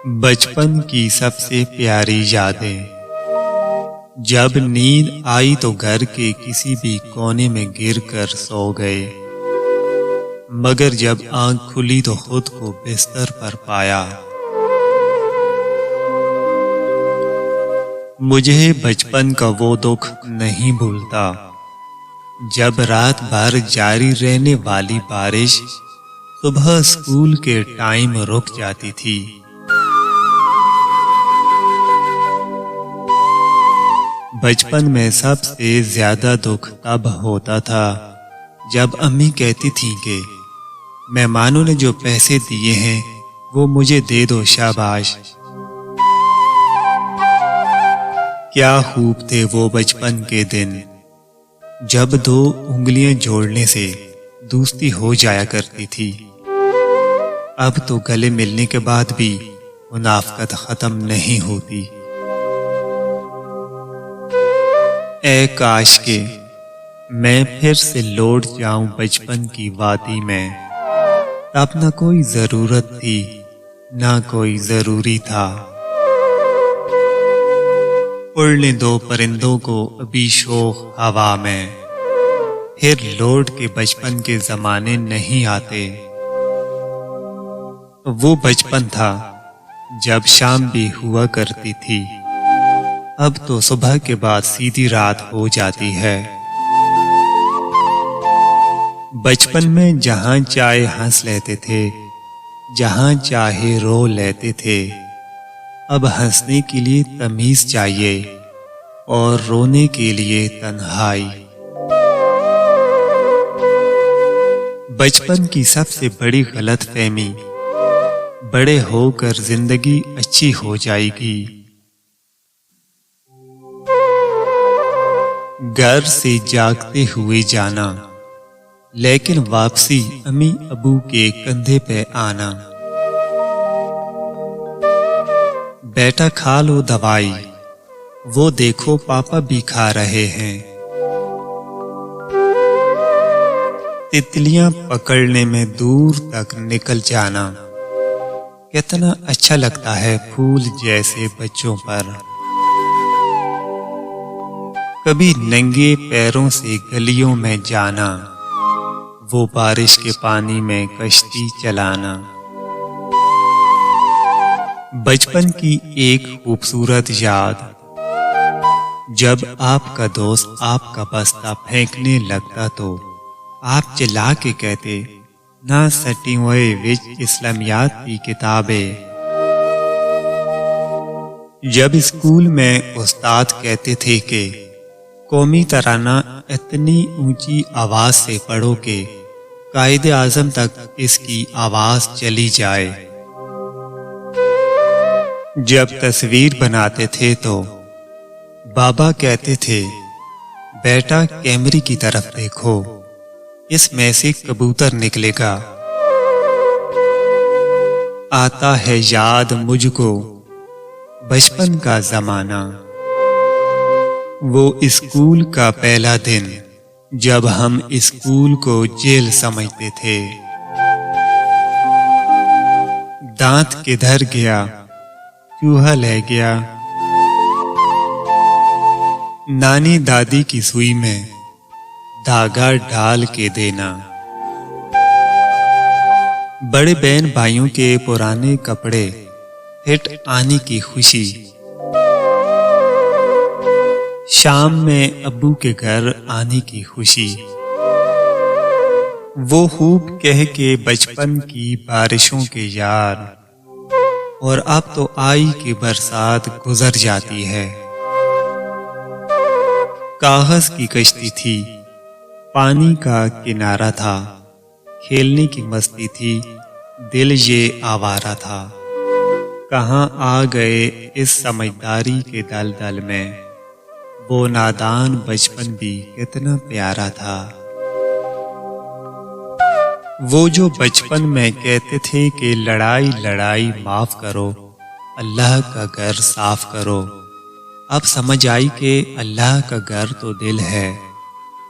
बचपन की सबसे प्यारी यादें। जब नींद आई तो घर के किसी भी कोने में गिरकर सो गए, मगर जब आंख खुली तो खुद को बिस्तर पर पाया। मुझे बचपन का वो दुख नहीं भूलता जब रात भर जारी रहने वाली बारिश सुबह स्कूल के टाइम रुक जाती थी। बचपन में सबसे ज्यादा दुख तब होता था जब अम्मी कहती थीं कि मेहमानों ने जो पैसे दिए हैं वो मुझे दे दो शाबाश। क्या खूब थे वो बचपन के दिन जब दो उंगलियां जोड़ने से दोस्ती हो जाया करती थी। अब तो गले मिलने के बाद भी मुनाफकत खत्म नहीं होती। ऐ काश के मैं फिर से लौट जाऊं बचपन की वादी में। तब न कोई जरूरत थी ना कोई जरूरी था। उड़ने दो परिंदों को अभी शोख हवा में, फिर लौट के बचपन के जमाने नहीं आते। वो बचपन था जब शाम भी हुआ करती थी, अब तो सुबह के बाद सीधी रात हो जाती है। बचपन में जहां चाहे हंस लेते थे, जहां चाहे रो लेते थे। अब हंसने के लिए तमीज चाहिए और रोने के लिए तन्हाई। बचपन की सबसे बड़ी गलतफहमी, बड़े होकर जिंदगी अच्छी हो जाएगी। घर से जागते हुए जाना, लेकिन वापसी अम्मी अबू के कंधे पे आना। बेटा खा लो दवाई, वो देखो पापा भी खा रहे हैं। तितलियां पकड़ने में दूर तक निकल जाना, कितना अच्छा लगता है फूल जैसे बच्चों पर। कभी नंगे पैरों से गलियों में जाना, वो बारिश के पानी में कश्ती चलाना। बचपन की एक खूबसूरत याद, जब आपका दोस्त आपका बस्ता फेंकने लगता तो आप चिल्ला के कहते, ना सटी हुए विच इस्लामियात की किताबें। जब स्कूल में उस्ताद कहते थे कि कौमी तराना इतनी ऊंची आवाज से पढ़ो कि कायदे आजम तक इसकी आवाज चली जाए। जब तस्वीर बनाते थे तो बाबा कहते थे, बेटा कैमरे की तरफ देखो, इसमें से कबूतर निकलेगा। आता है याद मुझको बचपन का जमाना, वो स्कूल का पहला दिन जब हम स्कूल को जेल समझते थे। दांत किधर गया, चूहा ले गया। नानी दादी की सुई में धागा डाल के देना। बड़े बहन भाइयों के पुराने कपड़े फिट आने की खुशी। शाम में अब्बू के घर आने की खुशी। वो खूब कह के बचपन की बारिशों के यार, और अब तो आई की बरसात गुजर जाती है। कागज की कश्ती थी, पानी का किनारा था, खेलने की मस्ती थी, दिल ये आवारा था। कहाँ आ गए इस समझदारी के दलदल में, वो नादान बचपन भी कितना प्यारा था। वो जो बचपन में कहते थे कि लड़ाई लड़ाई माफ करो, अल्लाह का घर साफ करो। अब समझ आई कि अल्लाह का घर तो दिल है,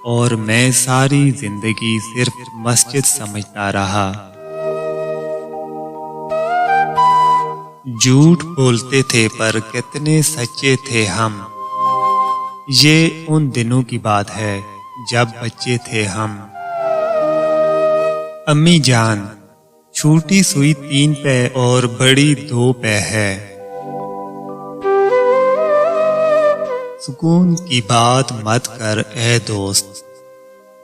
और मैं सारी जिंदगी सिर्फ मस्जिद समझता रहा। झूठ बोलते थे पर कितने सच्चे थे हम। ये उन दिनों की बात है जब बच्चे थे हम। अम्मी जान, छोटी सुई 3 पै और बड़ी 2 पै है। सुकून की बात मत कर ए दोस्त,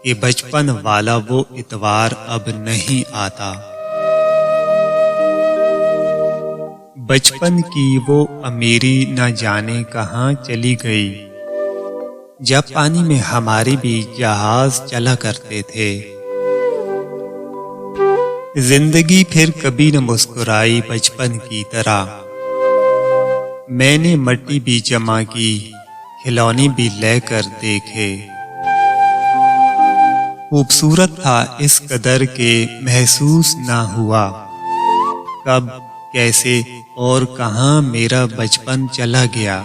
कि बचपन वाला वो इतवार अब नहीं आता। बचपन की वो अमीरी न जाने कहाँ चली गई, जब पानी में हमारे भी जहाज चला करते थे। जिंदगी फिर कभी न मुस्कुराई बचपन की तरह। मैंने मट्टी भी जमा की, खिलौने भी लेकर देखे। खूबसूरत था इस कदर के महसूस ना हुआ, कब कैसे और कहाँ मेरा बचपन चला गया।